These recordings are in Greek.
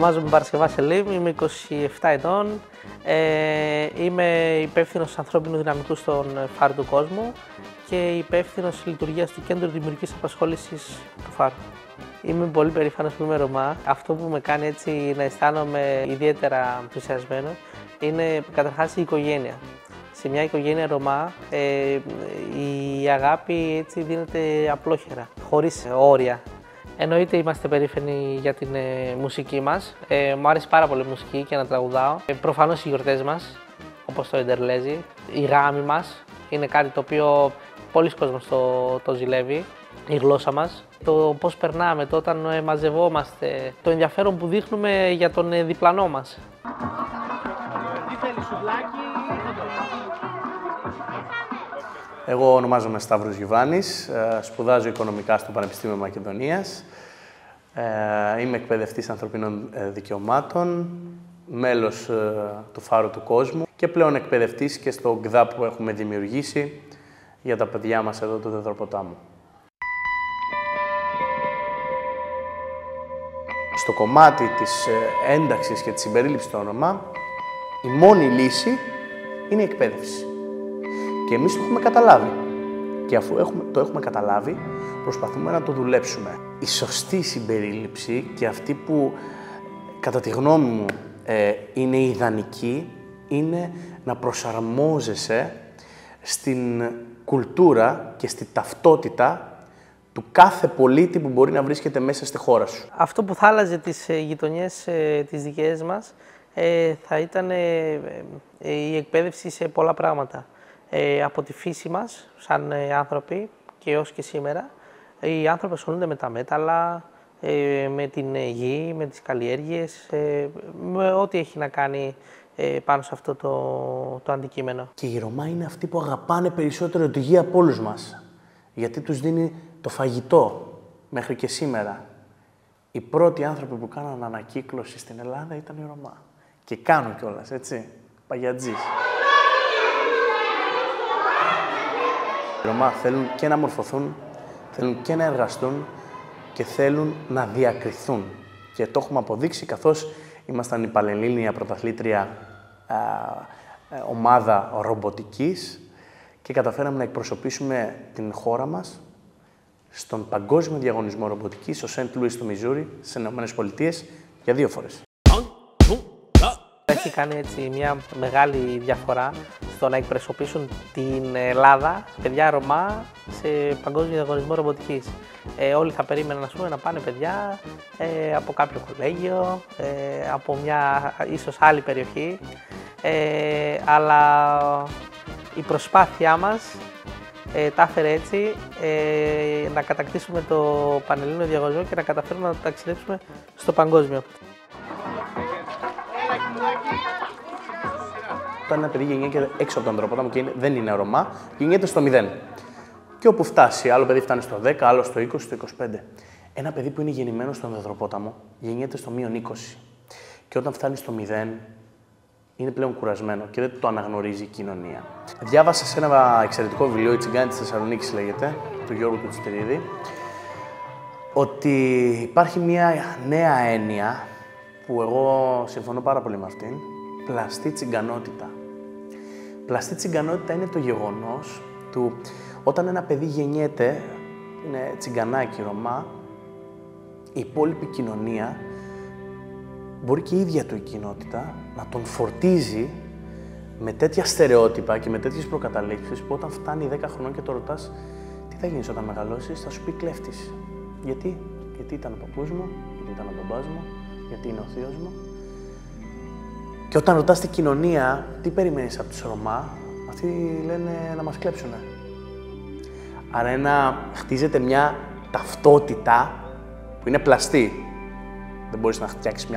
Ονομάζομαι Παρασκευά Σελίμ, είμαι 27 ετών. Είμαι υπεύθυνος ανθρώπινου δυναμικού στον Φάρου του Κόσμου και υπεύθυνος λειτουργίας του Κέντρου Δημιουργικής Απασχόλησης του Φάρου. Είμαι πολύ περήφανος που είμαι Ρωμά. Αυτό που με κάνει έτσι να αισθάνομαι ιδιαίτερα ενθουσιασμένο είναι καταρχάς η οικογένεια. Σε μια οικογένεια Ρωμά η αγάπη έτσι δίνεται απλόχερα, χωρίς όρια. Εννοείται είμαστε περήφανοι για την μουσική μας. Μου άρεσε πάρα πολύ η μουσική και να τραγουδάω. Προφανώς οι γιορτές μας, όπως το Εντερλέζι, η γάμη μας είναι κάτι το οποίο πολλοί κόσμος το ζηλεύει, η γλώσσα μας. Το πώς περνάμε, το όταν μαζευόμαστε, το ενδιαφέρον που δείχνουμε για τον διπλανό μας. Εγώ ονομάζομαι Σταύρος Γιουβάνης, σπουδάζω οικονομικά στο Πανεπιστήμιο Μακεδονίας. Είμαι εκπαιδευτής ανθρωπίνων δικαιωμάτων, μέλος του Φάρου του Κόσμου και πλέον εκπαιδευτής και στο ΚΔΑ που έχουμε δημιουργήσει για τα παιδιά μας εδώ του Δεδροποτάμου. Στο κομμάτι της ένταξης και της συμπερίληψης των Ρωμά, η μόνη λύση είναι η εκπαίδευση. Και εμείς το έχουμε καταλάβει. Και αφού το έχουμε καταλάβει, προσπαθούμε να το δουλέψουμε. Η σωστή συμπερίληψη και αυτή που, κατά τη γνώμη μου, είναι ιδανική, είναι να προσαρμόζεσαι στην κουλτούρα και στη ταυτότητα του κάθε πολίτη που μπορεί να βρίσκεται μέσα στη χώρα σου. Αυτό που θα άλλαζε τις γειτονιές τις δικές μας θα ήταν η εκπαίδευση σε πολλά πράγματα. Από τη φύση μας, σαν άνθρωποι και έως και σήμερα, οι άνθρωποι ασχολούνται με τα μέταλλα, με την γη, με τις καλλιέργειες, με ό,τι έχει να κάνει πάνω σε αυτό το αντικείμενο. Και οι Ρωμά είναι αυτοί που αγαπάνε περισσότερο τη γη από όλους μας, γιατί τους δίνει το φαγητό μέχρι και σήμερα. Οι πρώτοι άνθρωποι που κάναν ανακύκλωση στην Ελλάδα ήταν οι Ρωμά. Και κάνουν κιόλας, έτσι, παγιατζής. Οι Ρωμά θέλουν και να μορφωθούν, θέλουν και να εργαστούν και θέλουν να διακριθούν. Και το έχουμε αποδείξει καθώς ήμασταν η πανελλήνια πρωταθλήτρια ομάδα ρομποτικής και καταφέραμε να εκπροσωπήσουμε την χώρα μας στον παγκόσμιο διαγωνισμό ρομποτικής στο Σεντ Λούις του Μιζούρι, στις ΗΠΑ, για 2 φορές. Έχει κάνει έτσι μια μεγάλη διαφορά στο να εκπροσωπήσουν την Ελλάδα, παιδιά Ρωμά, σε παγκόσμιο διαγωνισμό ρομποτικής. Όλοι θα περίμεναν να πάνε παιδιά από κάποιο κολέγιο, από μια ίσως άλλη περιοχή, αλλά η προσπάθειά μας τα έφερε έτσι να κατακτήσουμε το πανελλήνιο διαγωνισμό και να καταφέρουμε να το ταξιδέψουμε στο παγκόσμιο. Όταν ένα παιδί γεννιέται έξω από τον Ανδροπόταμο και δεν είναι Ρωμά, γεννιέται στο 0. Και όπου φτάσει, άλλο παιδί φτάνει στο 10, άλλο στο 20, στο 25. Ένα παιδί που είναι γεννημένο στον Ανδροπόταμο γεννιέται στο -20. Και όταν φτάνει στο 0, είναι πλέον κουρασμένο και δεν το αναγνωρίζει η κοινωνία. Διάβασα σε ένα εξαιρετικό βιβλίο, «Η Τσιγκάνη της Θεσσαλονίκης» λέγεται, του Γιώργου του Τσιτερίδη, ότι υπάρχει μια νέα έννοια που εγώ συμφωνώ πάρα πολύ με αυτήν, πλαστή τσιγκανότητα. Πλαστή τσιγκανότητα είναι το γεγονός του όταν ένα παιδί γεννιέται, είναι τσιγκανάκι Ρωμά, η υπόλοιπη κοινωνία, μπορεί και η ίδια του η κοινότητα, να τον φορτίζει με τέτοια στερεότυπα και με τέτοιες προκαταλήψεις που όταν φτάνει 10 χρονών και το ρωτάς τι θα γίνεις όταν μεγαλώσεις, θα σου πει κλέφτης. Γιατί? Γιατί ήταν ο παππούς μου, γιατί ήταν ο μπαμπάς μου, γιατί είναι ο θείος μου. Και όταν ρωτάς την κοινωνία τι περιμένεις από τους Ρωμά, αυτοί λένε να μας κλέψουνε. Άρα χτίζεται μια ταυτότητα που είναι πλαστή. Δεν μπορείς να φτιάξεις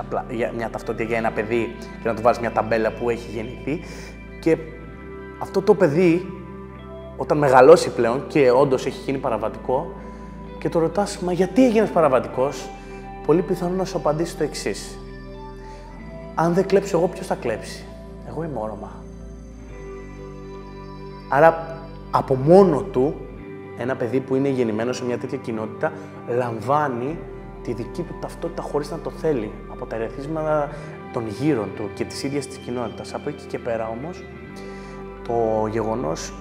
μια ταυτότητα για ένα παιδί και να του βάλεις μια ταμπέλα που έχει γεννηθεί. Και αυτό το παιδί, όταν μεγαλώσει πλέον και όντως έχει γίνει παραβατικό, και το ρωτάς, μα γιατί έγινες παραβατικός, πολύ πιθανό να σου απαντήσει το εξής. Αν δεν κλέψω εγώ, ποιος θα κλέψει? Εγώ είμαι Ρώμα. Άρα, από μόνο του, ένα παιδί που είναι γεννημένο σε μια τέτοια κοινότητα, λαμβάνει τη δική του ταυτότητα χωρίς να το θέλει, από τα ερεθίσματα των γύρων του και της ίδιας της κοινότητας. Από εκεί και πέρα όμως, το γεγονός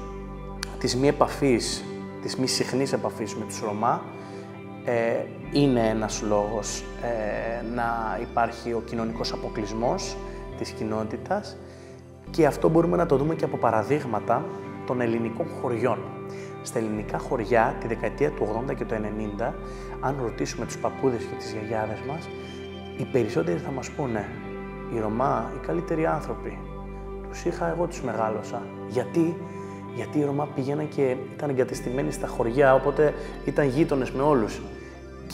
της μη επαφής, της μη συχνής επαφής με τους Ρωμά είναι ένας λόγος να υπάρχει ο κοινωνικός αποκλεισμός της κοινότητας, και αυτό μπορούμε να το δούμε και από παραδείγματα των ελληνικών χωριών. Στα ελληνικά χωριά, τη δεκαετία του 80 και του 90, αν ρωτήσουμε τους παππούδες και τις γιαγιάδες μας, οι περισσότεροι θα μας πούνε οι Ρωμά, οι καλύτεροι άνθρωποι, τους είχα, εγώ τους μεγάλωσα. Γιατί οι Ρωμά πήγαιναν και ήταν εγκατεστημένοι στα χωριά, οπότε ήταν γείτονες με όλους.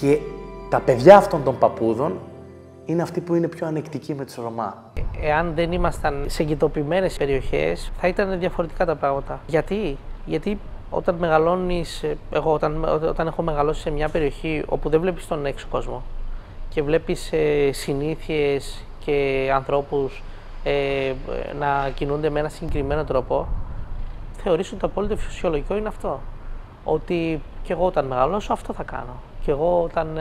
Και τα παιδιά αυτών των παππούδων είναι αυτοί που είναι πιο ανεκτικοί με τους Ρωμά. Εάν δεν ήμασταν σε γειτοποιημένες περιοχές, θα ήταν διαφορετικά τα πράγματα. Γιατί όταν μεγαλώνεις, εγώ όταν έχω μεγαλώσει σε μια περιοχή όπου δεν βλέπεις τον έξω κόσμο και βλέπεις συνήθειες και ανθρώπους να κινούνται με ένα συγκεκριμένο τρόπο, θεωρείς ότι το απόλυτο φυσιολογικό είναι αυτό. Ότι και εγώ όταν μεγαλώσω αυτό θα κάνω. Και εγώ όταν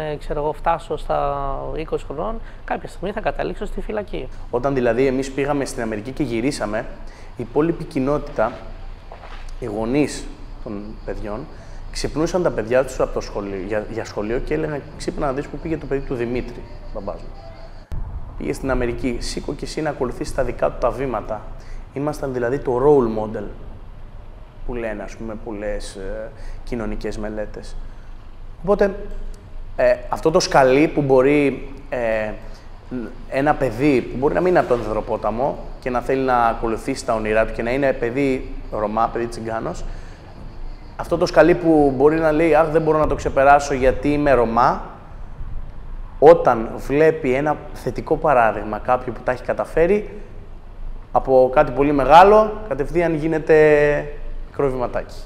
φτάσω στα 20 χρονών, κάποια στιγμή θα καταλήξω στη φυλακή. Όταν δηλαδή εμείς πήγαμε στην Αμερική και γυρίσαμε, η υπόλοιπη κοινότητα, οι γονείς των παιδιών, ξυπνούσαν τα παιδιά τους από το σχολείο, για σχολείο και έλεγαν ξύπνα να δεις που πήγε το παιδί του Δημήτρη, μπαμπάς μου. Πήγε στην Αμερική, σήκω και εσύ να ακολουθήσεις τα δικά του τα βήματα. Ήμασταν δηλαδή το role model που λένε, ας πούμε, πολλές κοινωνικές μελέτες. Οπότε, αυτό το σκαλί που μπορεί ένα παιδί που μπορεί να μην είναι από τον Ανδροπόταμο και να θέλει να ακολουθήσει τα όνειρά του και να είναι παιδί Ρωμά, παιδί Τσιγκάνος, αυτό το σκαλί που μπορεί να λέει «Αχ, δεν μπορώ να το ξεπεράσω γιατί είμαι Ρωμά», όταν βλέπει ένα θετικό παράδειγμα κάποιου που τα έχει καταφέρει, από κάτι πολύ μεγάλο, κατευθείαν γίνεται μικρό βηματάκι.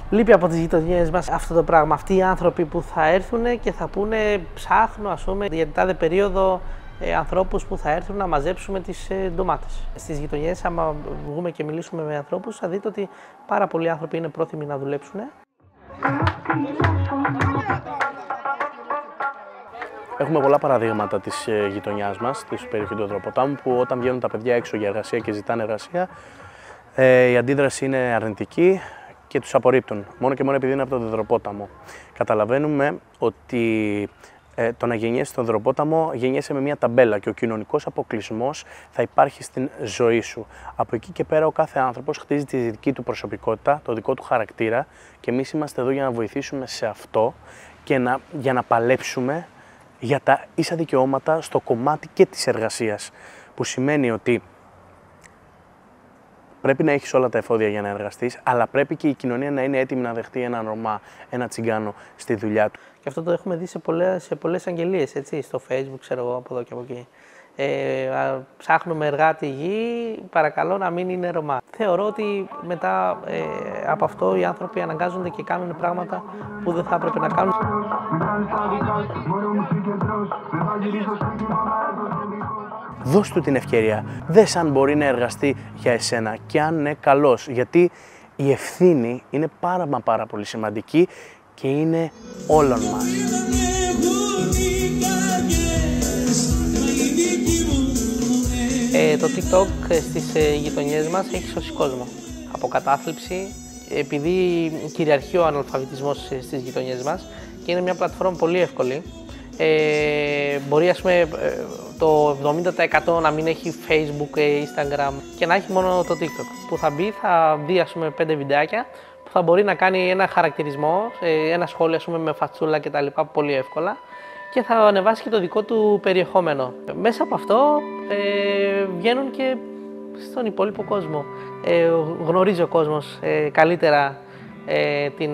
Λείπει από τις γειτονιές μας αυτό το πράγμα. Αυτοί οι άνθρωποι που θα έρθουν και θα πούνε ψάχνω, ας πούμε, για την τάδε περίοδο ανθρώπους που θα έρθουν να μαζέψουμε τις ντομάτες. Στις γειτονιές, άμα βγούμε και μιλήσουμε με ανθρώπους, θα δείτε ότι πάρα πολλοί άνθρωποι είναι πρόθυμοι να δουλέψουν. Έχουμε πολλά παραδείγματα της γειτονιάς μας, της περιοχής του Ανδροποτάμου, που όταν βγαίνουν τα παιδιά έξω για εργασία και ζητάνε εργασία, η αντίδραση είναι αρνητική και τους απορρίπτουν, μόνο και μόνο επειδή είναι από τον Ανδροπόταμο. Καταλαβαίνουμε ότι το να γεννιέσαι στον Ανδροπόταμο, γεννιέσαι με μια ταμπέλα και ο κοινωνικός αποκλεισμός θα υπάρχει στην ζωή σου. Από εκεί και πέρα ο κάθε άνθρωπος χτίζει τη δική του προσωπικότητα, το δικό του χαρακτήρα, και εμείς είμαστε εδώ για να βοηθήσουμε σε αυτό και για να παλέψουμε για τα ίσα δικαιώματα στο κομμάτι και της εργασίας, που σημαίνει ότι πρέπει να έχεις όλα τα εφόδια για να εργαστείς, αλλά πρέπει και η κοινωνία να είναι έτοιμη να δεχτεί έναν Ρωμά, ένα Τσιγκάνο στη δουλειά του. Και αυτό το έχουμε δει σε πολλές αγγελίες, έτσι, στο Facebook, ξέρω εγώ, από εδώ και από εκεί. Ψάχνουμε εργάτη γη, παρακαλώ να μην είναι Ρωμά. Θεωρώ ότι μετά από αυτό οι άνθρωποι αναγκάζονται και κάνουν πράγματα που δεν θα έπρεπε να κάνουν. Δώσ' του την ευκαιρία. Δες αν μπορεί να εργαστεί για εσένα και αν ναι, καλώς. Γιατί η ευθύνη είναι πάρα πολύ σημαντική και είναι όλων μας. Το TikTok στις γειτονιές μας έχει σώσει κόσμο από κατάθλιψη, επειδή κυριαρχεί ο αναλφαβητισμός στις γειτονιές μας και είναι μια πλατφόρμα πολύ εύκολη. Μπορεί, ας πούμε, το 70% να μην έχει Facebook, Instagram και να έχει μόνο το TikTok, που θα δει, ας πούμε, 5 βιντεάκια που θα μπορεί να κάνει ένα χαρακτηρισμό, ένα σχόλιο, ας πούμε, με φατσούλα κτλ. Πολύ εύκολα, και θα ανεβάσει και το δικό του περιεχόμενο. Μέσα από αυτό βγαίνουν και στον υπόλοιπο κόσμο. Γνωρίζει ο κόσμος καλύτερα την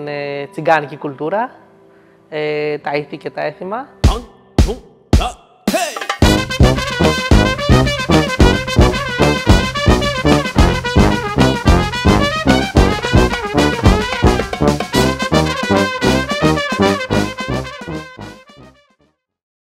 τσιγκάνικη κουλτούρα, τα ήθη και τα έθιμα.